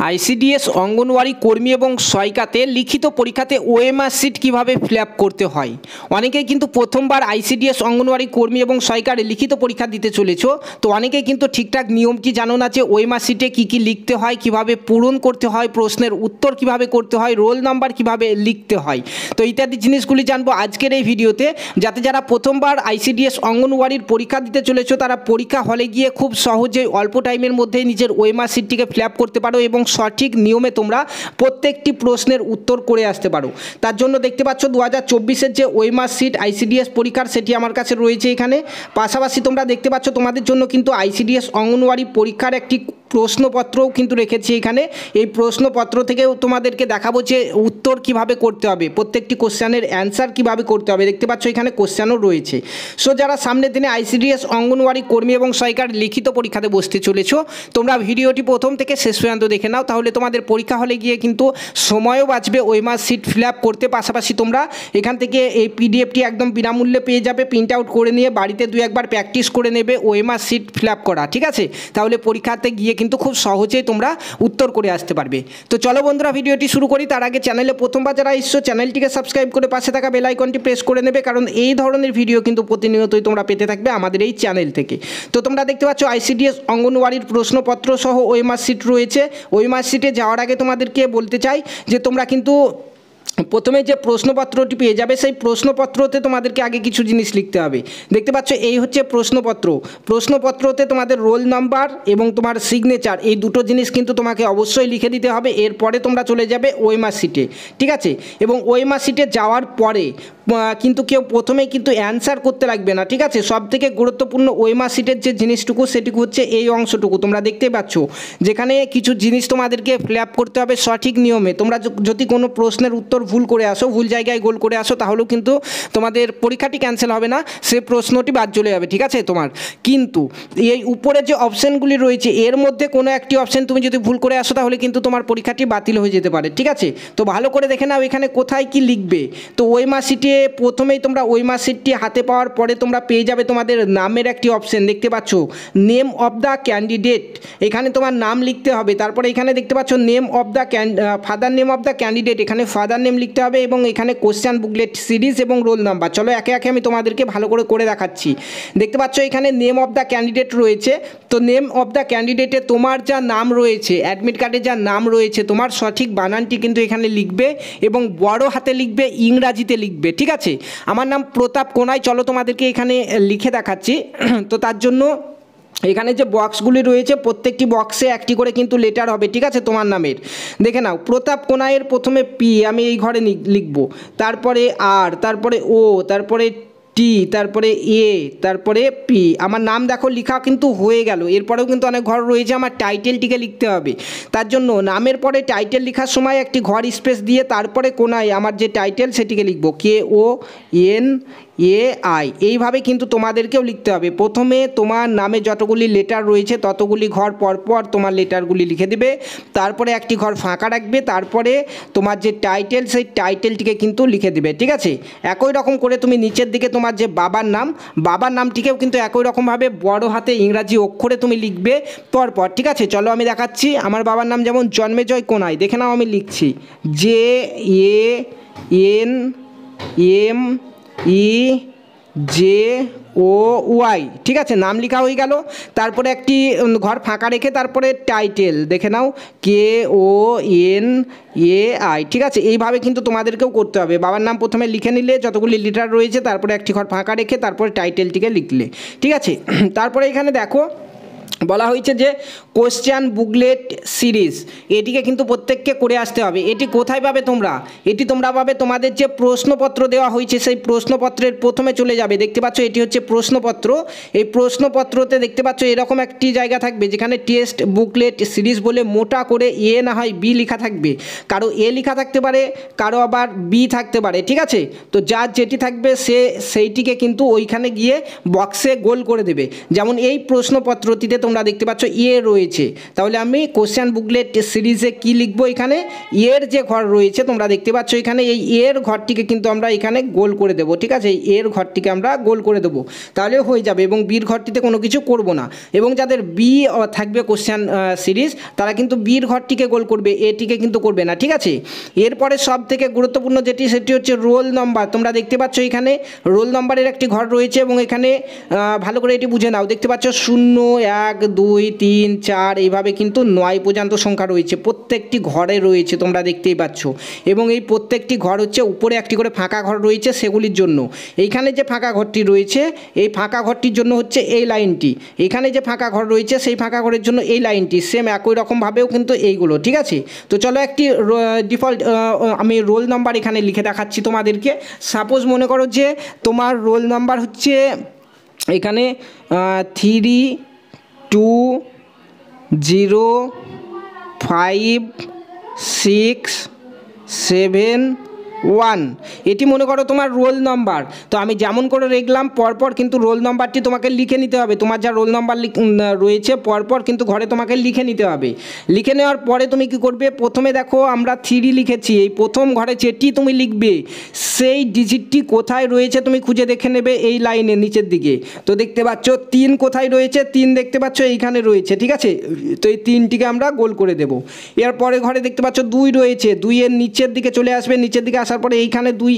ICDS anganwadi কর্মী এবং সহায়িকাতে লিখিত পরীক্ষাতে ওএমআর শিট কীভাবে ফিল আপ করতে হয়। অনেকেই কিন্তু প্রথমবার আইসিডিএস অঙ্গনওয়াড়ি কর্মী এবং সহায়িকার লিখিত পরীক্ষা দিতে চলেছো, তো অনেকেই কিন্তু ঠিকঠাক নিয়ম কি জানো না যে ওএমআর শিটে কী কী লিখতে হয়, কিভাবে পূরণ করতে হয়, প্রশ্নের উত্তর কিভাবে করতে হয়, রোল নাম্বার কিভাবে লিখতে হয়। তো ইত্যাদি জিনিসগুলি জানবো আজকের এই ভিডিওতে, যাতে যারা প্রথমবার আইসিডিএস অঙ্গনওয়াড়ির পরীক্ষা দিতে চলেছো তারা পরীক্ষা হলে গিয়ে খুব সহজেই অল্প টাইমের মধ্যে নিজের ওএমআর শিটটিকে ফিল আপ করতে পারো এবং সঠিক নিয়মে তোমরা প্রত্যেকটি প্রশ্নের উত্তর করে আসতে পারো। তার জন্য দেখতে পাচ্ছ 2024-এর যে ওএমআর শিট আইসিডিএস পরীক্ষার সেটি আমার কাছে রয়েছে এখানে। পাশাপাশি তোমরা দেখতে পাচ্ছ তোমাদের জন্য কিন্তু আইসিডিএস অঙ্গনওয়াড়ি পরীক্ষার একটি প্রশ্নপত্রও কিন্তু রেখেছি এখানে। এই প্রশ্নপত্র থেকেও তোমাদেরকে দেখাবো যে উত্তর কিভাবে করতে হবে, প্রত্যেকটি কোশ্চেনের অ্যান্সার কিভাবে করতে হবে। দেখতে পাচ্ছ এখানে কোশ্চেনও রয়েছে। সো যারা সামনের দিনে আইসিডিএস অঙ্গনওয়াড়ি কর্মী এবং সহায়িকার লিখিত পরীক্ষাতে বসতে চলেছো, তোমরা ভিডিওটি প্রথম থেকে শেষ পর্যন্ত দেখে নাও, তাহলে তোমাদের পরীক্ষা হলে গিয়ে কিন্তু সময়ও বাঁচবে ওএমআর শিট ফিল আপ করতে। পাশাপাশি তোমরা এখান থেকে এই পিডিএফটি একদম বিনামূল্যে পেয়ে যাবে, প্রিন্ট আউট করে নিয়ে বাড়িতে দু একবার প্র্যাকটিস করে নেবে ওএমআর শিট ফিল আপ করা, ঠিক আছে? তাহলে পরীক্ষাতে গিয়ে কিন্তু খুব সহজেই তোমরা উত্তর করে আসতে পারবে। তো চলো বন্ধুরা ভিডিওটি শুরু করি। তার আগে চ্যানেলে প্রথমবার যারা এসছো চ্যানেলটিকে সাবস্ক্রাইব করে পাশে থাকা বেল আইকনটি প্রেস করে নেবে, কারণ এই ধরনের ভিডিও কিন্তু প্রতিনিয়তই তোমরা পেতে থাকবে আমাদের এই চ্যানেল থেকে। তো তোমরা দেখতে পাচ্ছ আইসিডিএস অঙ্গনওয়াড়ির প্রশ্নপত্র সহ ওএমআর শিট রয়েছে। ওএমআর শিটে যাওয়ার আগে তোমাদেরকে বলতে চাই যে তোমরা কিন্তু প্রথমে যে প্রশ্নপত্রটি পেয়ে যাবে সেই প্রশ্নপত্রতে তোমাদেরকে আগে কিছু জিনিস লিখতে হবে। দেখতে পাচ্ছ এই হচ্ছে প্রশ্নপত্র। প্রশ্নপত্রতে তোমাদের রোল নাম্বার এবং তোমার সিগনেচার এই দুটো জিনিস কিন্তু তোমাকে অবশ্যই লিখে দিতে হবে। এরপরে তোমরা চলে যাবে ওএমআর শিটে, ঠিক আছে? এবং ওএমআর শিটে যাওয়ার পরে কিন্তু কেউ প্রথমেই কিন্তু অ্যান্সার করতে লাগবে না, ঠিক আছে? সব থেকে গুরুত্বপূর্ণ ওএমআর শিটের যে জিনিসটুকু সেটুকু হচ্ছে এই অংশটুকু। তোমরা দেখতেই পাচ্ছ যেখানে কিছু জিনিস তোমাদেরকে ফিল আপ করতে হবে সঠিক নিয়মে। তোমরা যদি কোনো প্রশ্নের উত্তর ভুল করে আসো, ভুল জায়গায় গোল করে আসো, তাহলেও কিন্তু তোমাদের পরীক্ষাটি ক্যান্সেল হবে না, সে প্রশ্নটি বাদ চলে যাবে, ঠিক আছে তোমার। কিন্তু এই উপরে যে অপশানগুলি রয়েছে এর মধ্যে কোনো একটি অপশান তুমি যদি ভুল করে আসো তাহলে কিন্তু তোমার পরীক্ষাটি বাতিল হয়ে যেতে পারে, ঠিক আছে? তো ভালো করে দেখে নাও এখানে কোথায় কি লিখবে। তো ওএমআর শিটে প্রথমেই তোমরা ওএমআর শিটটি হাতে পাওয়ার পরে তোমরা পেয়ে যাবে তোমাদের নামের একটি অপশান। দেখতে পাচ্ছ নেম অফ দ্য ক্যান্ডিডেট, এখানে তোমার নাম লিখতে হবে। তারপরে এখানে দেখতে পাচ্ছ name of the father name of the candidate, এখানে ফাদার নেম লিখতে হবে এবং এখানে কোশ্চেন বুকলেট সিরিজ এবং রোল নাম্বার। চলো একে একে আমি তোমাদেরকে ভালো করে দেখাচ্ছি। দেখতে পাচ্ছ এখানে নেম অফ দ্য ক্যান্ডিডেট রয়েছে। তো নেম অফ দ্য ক্যান্ডিডেটে তোমার যা নাম রয়েছে, অ্যাডমিট কার্ডে যা নাম রয়েছে, তোমার সঠিক বানানটি কিন্তু এখানে লিখবে এবং বড় হাতে লিখবে, ইংরাজিতে লিখবে, ঠিক আছে? আমার নাম প্রতাপ কোনাই। চলো তোমাদেরকে এখানে লিখে দেখাচ্ছি। তো তার জন্য এখানে যে বক্সগুলি রয়েছে প্রত্যেকটি বক্সে একটি করে কিন্তু লেটার হবে, ঠিক আছে? তোমার নামের দেখে নাও। প্রতাপ কোনাইয়ের প্রথমে পি আমি এই ঘরে লিখব, তারপরে আর, তারপরে ও, তারপরে টি, তারপরে এ, তারপরে পি। আমার নাম দেখো লেখা কিন্তু হয়ে গেল। এরপরেও কিন্তু অনেক ঘর রয়েছে, আমার টাইটেলটিকে লিখতে হবে। তার জন্য নামের পরে টাইটেল লেখার সময় একটি ঘর স্পেস দিয়ে তারপরে কোনায় আমার যে টাইটেল সেটিকে লিখব, KONAI। এইভাবে কিন্তু তোমাদেরকেও লিখতে হবে। প্রথমে তোমার নামে যতগুলি লেটার রয়েছে ততগুলি ঘর পরপর তোমার লেটারগুলি লিখে দেবে, তারপরে একটি ঘর ফাঁকা রাখবে, তারপরে তোমার যে টাইটেল সেই টাইটেলটিকে কিন্তু লিখে দেবে, ঠিক আছে? একই রকম করে তুমি নিচের দিকে তোমার যে বাবার নামটিকেও কিন্তু একই রকমভাবে বড় হাতে ইংরাজি অক্ষরে তুমি লিখবে পরপর, ঠিক আছে? চলো আমি দেখাচ্ছি। আমার বাবার নাম যেমন জন্মেজয় কোনাই, দেখে নাও আমি লিখছি JANMEJOY, ঠিক আছে? নাম লেখা হয়ে গেল। তারপরে একটি ঘর ফাঁকা রেখে তারপরে টাইটেল দেখে নাও KONAI, ঠিক আছে? এইভাবে কিন্তু তোমাদেরকেও করতে হবে। বাবার নাম প্রথমে লিখে নিলে যতগুলি লিটার রয়েছে, তারপরে একটি ঘর ফাঁকা রেখে তারপরে টাইটেলটিকে লিখলে, ঠিক আছে? তারপরে এখানে দেখো বলা হয়েছে যে কোশ্চেন বুকলেট সিরিজ, এটিকে কিন্তু প্রত্যেককে করে আসতে হবে। এটি কোথায় পাবে তোমরা? এটি তোমরা পাবে তোমাদের যে প্রশ্নপত্র দেওয়া হয়েছে সেই প্রশ্নপত্রের প্রথমে চলে যাবে। দেখতে পাচ্ছ এটি হচ্ছে প্রশ্নপত্র। এই প্রশ্নপত্রতে দেখতে পাচ্ছ এরকম একটি জায়গা থাকবে যেখানে টেস্ট বুকলেট সিরিজ বলে মোটা করে এ না হয় বি লেখা থাকবে। কারো এ লেখা থাকতে পারে, কারো আবার বি থাকতে পারে, ঠিক আছে? তো যার যেটি থাকবে সেইটিকে কিন্তু ওইখানে গিয়ে বক্সে গোল করে দেবে। যেমন এই প্রশ্নপত্রটিতে তোমরা দেখতে পাচ্ছ এ রয়েছে, তাহলে আমি কোশ্চেন বুকলেট সিরিজে কি লিখব, এখানে এর যে ঘর রয়েছে তোমরা দেখতে পাচ্ছ এখানে এই এর ঘরটিকে কিন্তু আমরা এখানে গোল করে দেবো, ঠিক আছে, এই এর ঘরটিকে আমরা গোল করে দেবো, তাহলে হয়ে যাবে। এবং বির ঘরটিতে কোনো কিছু করব না। এবং যাদের বি থাকবে কোশ্চেন সিরিজ তারা কিন্তু বির ঘরটিকে গোল করবে, এটিকে কিন্তু করবে না, ঠিক আছে। এরপরে সব থেকে গুরুত্বপূর্ণ যেটি সেটি হচ্ছে রোল নম্বর। তোমরা দেখতে পাচ্ছ এখানে রোল নম্বরের একটি ঘর রয়েছে এবং এখানে ভালো করে এটি বুঝে নাও, দেখতে পাচ্ছ 0 1 2 3 4 এইভাবে কিন্তু 9 পর্যন্ত সংখ্যা রয়েছে, প্রত্যেকটি ঘরে রয়েছে তোমরা দেখতেই পাচ্ছ। এবং এই প্রত্যেকটি ঘর হচ্ছে উপরে একটি করে ফাঁকা ঘর রয়েছে সেগুলির জন্য। এইখানে যে ফাঁকা ঘরটি রয়েছে এই ফাঁকা ঘরটির জন্য হচ্ছে এই লাইনটি, এখানে যে ফাঁকা ঘর রয়েছে সেই ফাঁকা ঘরের জন্য এই লাইনটি, সেম একই রকমভাবেও কিন্তু এইগুলো, ঠিক আছে। তো চলো একটি ডিফল্ট আমি রোল নাম্বার এখানে লিখে দেখাচ্ছি তোমাদেরকে। সাপোজ মনে করো যে তোমার রোল নাম্বার হচ্ছে এখানে 3 2 0 5 6 7 1, এটি মনে করো তোমার রোল নাম্বার। তো আমি যেমন করে লিখলাম পরপর কিন্তু রোল নাম্বারটি তোমাকে লিখে নিতে হবে, তোমার যা রোল নাম্বার রয়েছে পরপর কিন্তু ঘরে তোমাকে লিখে নিতে হবে। লিখে নেওয়ার পরে তুমি কি করবে, প্রথমে দেখো আমরা 3 লিখেছি, এই প্রথম ঘরে যেটি তুমি লিখবে সেই ডিজিটটি কোথায় রয়েছে তুমি খুঁজে দেখে নেবে এই লাইনের নিচের দিকে। তো দেখতে পাচ্ছ 3 কোথায় রয়েছে, 3 দেখতে পাচ্ছ এইখানে রয়েছে, ঠিক আছে। তো এই 3টিকে আমরা গোল করে দেব। এরপরে ঘরে দেখতে পাচ্ছ 2 রয়েছে, 2 এর নিচের দিকে চলে আসবে, নিচের দিকে তারপরে এইখানে 2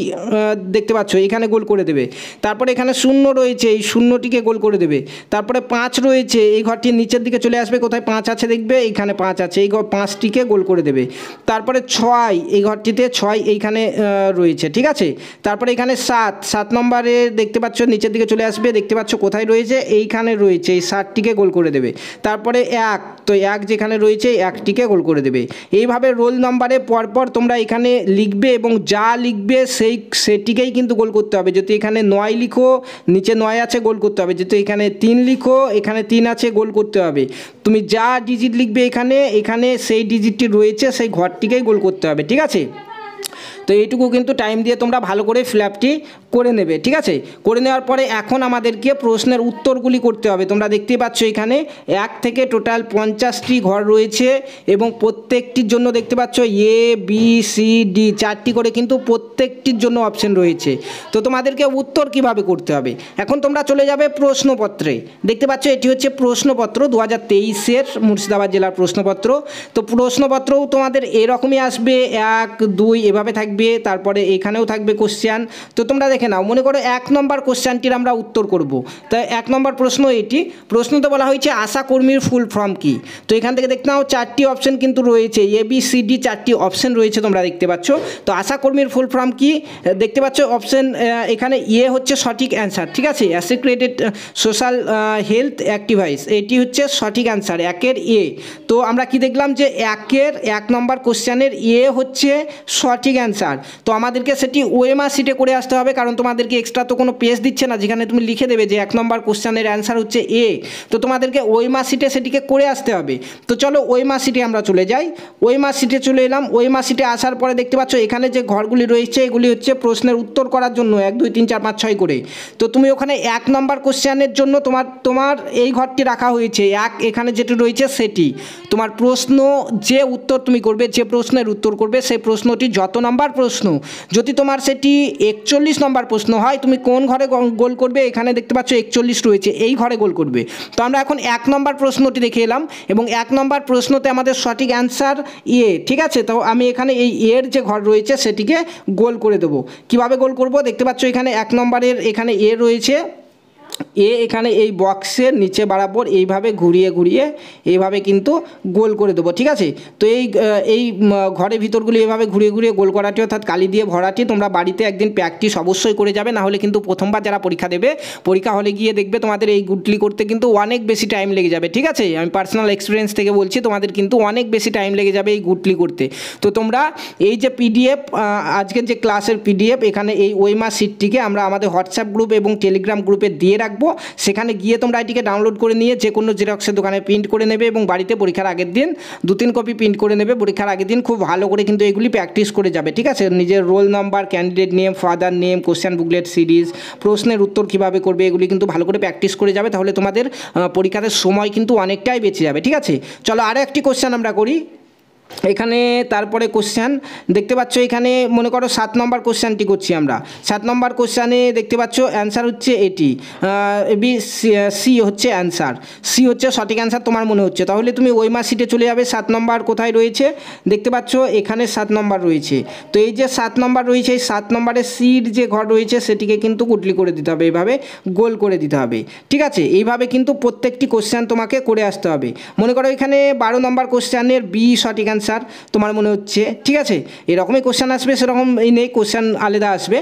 দেখতে পাচ্ছ এইখানে গোল করে দেবে। তারপরে এখানে 0 রয়েছে, এই 0টিকে গোল করে দেবে। তারপরে 5 রয়েছে, এই ঘরটির নিচের দিকে চলে আসবে, কোথায় 5 আছে দেখবে এইখানে 5 আছে, এই 5টিকে গোল করে দেবে। তারপরে 6, এই ঘরটিতে 6 এইখানে রয়েছে, ঠিক আছে। তারপরে এখানে 7 নম্বরে দেখতে পাচ্ছ নিচের দিকে চলে আসবে, দেখতে পাচ্ছ কোথায় রয়েছে এইখানে রয়েছে, এই 7টিকে গোল করে দেবে। তারপরে 1, তো 1 যেখানে রয়েছে 1টিকে গোল করে দেবে। এইভাবে রোল নম্বরে পরপর তোমরা এখানে লিখবে এবং যা লিখবে সেটিকেই কিন্তু গোল করতে হবে। যদি এখানে 9 লিখো নিচে 9 আছে গোল করতে হবে, যদি এখানে 3 লিখো এখানে 3 আছে গোল করতে হবে। তুমি যা ডিজিট লিখবে এখানে সেই ডিজিটটি রয়েছে সেই ঘরটিকেই গোল করতে হবে, ঠিক আছে। তো এইটুকু কিন্তু টাইম দিয়ে তোমরা ভালো করে ফিলআপটি করে নেবে, ঠিক আছে। করে নেওয়ার পরে এখন আমাদেরকে প্রশ্নের উত্তরগুলি করতে হবে। তোমরা দেখতেই পাচ্ছ এখানে 1 থেকে টোটাল 50টি ঘর রয়েছে এবং প্রত্যেকটির জন্য দেখতে পাচ্ছ এ বি সি ডি 4টি করে কিন্তু প্রত্যেকটির জন্য অপশন রয়েছে। তো তোমাদেরকে উত্তর কিভাবে করতে হবে, এখন তোমরা চলে যাবে প্রশ্নপত্রে। দেখতে পাচ্ছ এটি হচ্ছে প্রশ্নপত্র 2023-এর মুর্শিদাবাদ জেলার প্রশ্নপত্র। তো প্রশ্নপত্রও তোমাদের এরকমই আসবে, 1 2 এভাবে থাকবে, তারপরে এখানেও থাকবে কোশ্চেন। তো তোমরা দেখে নাও, মনে করো 1 নম্বর কোশ্চেনটির আমরা উত্তর করব। তাই 1 নম্বর প্রশ্ন এটি, প্রশ্নতে বলা হয়েছে আশা কর্মীর ফুল ফর্ম কি। তো এখান থেকে দেখতে নাও 4টি অপশন কিন্তু রয়েছে, এ বি সি ডি 4টি অপশন রয়েছে তোমরা দেখতে পাচ্ছ। তো আশা কর্মীর ফুল ফর্ম কি দেখতে পাচ্ছ, অপশন এখানে এ হচ্ছে সঠিক অ্যান্সার, ঠিক আছে। অ্যাসিক্রেটেড সোশ্যাল হেলথ অ্যাক্টিভাইস, এটি হচ্ছে সঠিক অ্যান্সার 1-এর এ। তো আমরা কি দেখলাম যে 1 নম্বর কোশ্চেনের এ হচ্ছে সঠিক অ্যান্সার। তো আমাদেরকে সেটি ওএমআর শিটে করে আসতে হবে, কারণ তোমাদেরকে এক্সট্রা তো কোনো পেজ দিচ্ছে না যেখানে তুমি লিখে দেবে যে 1 নম্বর কোশ্চেনের অ্যান্সার হচ্ছে এ। তো তোমাদেরকে ওএমআর শিটে সেটিকে করে আসতে হবে। তো চলো ওএমআর শিটে আমরা চলে যাই। ওএমআর শিটে চলে এলাম। ওএমআর শিটে আসার পরে দেখতে পাচ্ছ এখানে যে ঘরগুলি রয়েছে এগুলি হচ্ছে প্রশ্নের উত্তর করার জন্য 1 2 3 4 5 6 করে। তো তুমি ওখানে 1 নম্বর কোশ্চেনের জন্য তোমার এই ঘরটি রাখা হয়েছে 1, এখানে যেটি রয়েছে সেটি তোমার প্রশ্ন, যে উত্তর তুমি করবে, যে প্রশ্নের উত্তর করবে সেই প্রশ্নটি যত নম্বর প্রশ্ন, যদি তোমার সেটি 41 নম্বর প্রশ্ন হয় তুমি কোন ঘরে গোল করবে, এখানে দেখতে পাচ্ছ 41 রয়েছে, এই ঘরে গোল করবে। তো আমরা এখন 1 নম্বর প্রশ্নটি দেখে এলাম এবং 1 নম্বর প্রশ্নতে আমাদের সঠিক অ্যান্সার এ, ঠিক আছে। তো আমি এখানে এই এর যে ঘর রয়েছে সেটিকে গোল করে দেবো। কিভাবে গোল করব, দেখতে পাচ্ছ এখানে 1 নম্বরের এখানে এ রয়েছে, এ এখানে এই বক্সের নিচে বরাবর এইভাবে ঘুরিয়ে ঘুরিয়ে এইভাবে কিন্তু গোল করে দেবো, ঠিক আছে। তো এই ঘরের ভিতরগুলি এভাবে ঘুরিয়ে ঘুরিয়ে গোল করাটি অর্থাৎ কালি দিয়ে ভরাটি তোমরা বাড়িতে একদিন প্র্যাকটিস অবশ্যই করে যাবে, না হলে কিন্তু প্রথমবার যারা পরীক্ষা দেবে পরীক্ষা হলে গিয়ে দেখবে তোমাদের এই গুটলি করতে কিন্তু অনেক বেশি টাইম লেগে যাবে, ঠিক আছে। আমি পার্সোনাল এক্সপিরিয়েন্স থেকে বলছি, তোমাদের কিন্তু অনেক বেশি টাইম লেগে যাবে এই গুটলি করতে। তো তোমরা এই যে পিডিএফ, আজকের যে ক্লাসের পিডিএফ, এখানে এই ওএমআর শিটটিকে আমরা আমাদের হোয়াটসঅ্যাপ গ্রুপ এবং টেলিগ্রাম গ্রুপে দিয়ে রাখবো, সেখানে গিয়ে তোমরা এটিকে ডাউনলোড করে নিয়ে যে কোনো জেরক্সের দোকানে প্রিন্ট করে নেবে এবং বাড়িতে পরীক্ষার আগের দিন 2-3 কপি প্রিন্ট করে নেবে। পরীক্ষার আগের দিন খুব ভালো করে কিন্তু এগুলি প্র্যাকটিস করে যাবে, ঠিক আছে। নিজের roll number, candidate name, father name, question booklet series, প্রশ্নের উত্তর কীভাবে করবে এগুলি কিন্তু ভালো করে প্র্যাকটিস করে যাবে, তাহলে তোমাদের পরীক্ষাতে সময় কিন্তু অনেকটাই বেঁচে যাবে, ঠিক আছে। চলো আরও একটি কোশ্চেন আমরা করি এখানে। তারপরে কোশ্চেন দেখতে পাচ্ছ এখানে, মনে করো 7 নম্বর কোশ্চেনটি করছি আমরা। 7 নম্বর কোশ্চেনে দেখতে পাচ্ছ অ্যান্সার হচ্ছে এটি, বি সি হচ্ছে অ্যান্সার, সি হচ্ছে সঠিক অ্যান্সার তোমার মনে হচ্ছে। তাহলে তুমি ওএমআর শিটে চলে যাবে। 7 নম্বর কোথায় রয়েছে দেখতে পাচ্ছ, এখানে 7 নম্বর রয়েছে। তো এই যে 7 নম্বর রয়েছে, এই 7 নম্বরের সির যে ঘর রয়েছে সেটিকে কিন্তু কুটলি করে দিতে হবে, এইভাবে গোল করে দিতে হবে, ঠিক আছে। এইভাবে কিন্তু প্রত্যেকটি কোশ্চেন তোমাকে করে আসতে হবে। মনে করো এখানে 12 নম্বর কোশ্চেনের বি সঠিক অ্যান্সার তোমার মনে হচ্ছে, ঠিক আছে। এরকমই কোশ্চেন আসবে, সেরকম এই নেই, কোশ্চেন আলাদা আসবে।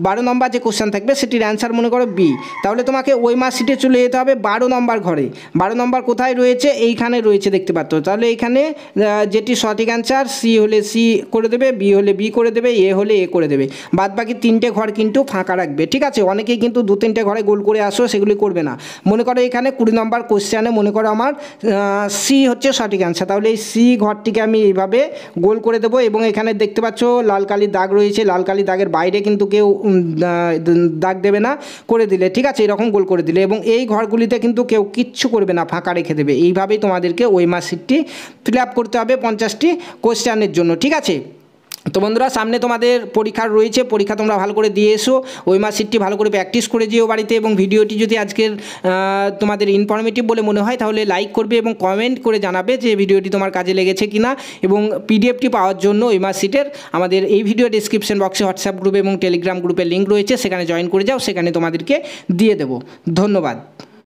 12 নম্বর যে কোশ্চেন থাকবে সেটির অ্যান্সার মনে করো বি, তাহলে তোমাকে ওএমআর শিটে চলে যেতে হবে 12 নম্বর ঘরে। 12 নম্বর কোথায় রয়েছে, এইখানে রয়েছে দেখতে পাচ্ছ। তাহলে এইখানে যেটি সঠিক অ্যান্সার, সি হলে সি করে দেবে, বি হলে বি করে দেবে, এ হলে এ করে দেবে, বাদ বাকি 3টে ঘর কিন্তু ফাঁকা রাখবে, ঠিক আছে। অনেকেই কিন্তু 2-3টে ঘরে গোল করে আসো, সেগুলি করবে না। মনে করো এখানে 20 নম্বর কোশ্চেনে মনে করো আমার সি হচ্ছে সঠিক অ্যান্সার, তাহলে এই সি ঘরটিকে আমি এইভাবে গোল করে দেবো। এবং এখানে দেখতে পাচ্ছ লাল কালির দাগ রয়েছে, লাল কালির দাগের বাইরে কিন্তু কেউ দাগ দেবে না, করে দিলে, ঠিক আছে, এরকম গোল করে দিলে। এবং এই ঘরগুলিতে কিন্তু কেউ কিচ্ছু করবে না, ফাঁকা রেখে দেবে। এইভাবেই তোমাদেরকে ওএমআর শিটটি ফিল আপ করতে হবে 50টি কোশ্চেনের জন্য, ঠিক আছে। তো বন্ধুরা, সামনে তোমাদের পরীক্ষা রয়েছে, পরীক্ষা তোমরা ভালো করে দিয়ে এসো, ওএমআর শিটটি ভালো করে প্র্যাকটিস করে যেও বাড়িতে। এবং ভিডিওটি যদি আজকের তোমাদের ইনফরমেটিভ বলে মনে হয় তাহলে লাইক করবে এবং কমেন্ট করে জানাবে যে ভিডিওটি তোমার কাজে লেগেছে কিনা। এবং পিডিএফটি পাওয়ার জন্য ওএমআর শিটের আমাদের এই ভিডিও ডিসক্রিপশন বক্সে হোয়াটসঅ্যাপ গ্রুপ এবং টেলিগ্রাম গ্রুপের লিঙ্ক রয়েছে, সেখানে জয়েন করে যাও, সেখানে তোমাদেরকে দিয়ে দেবো। ধন্যবাদ।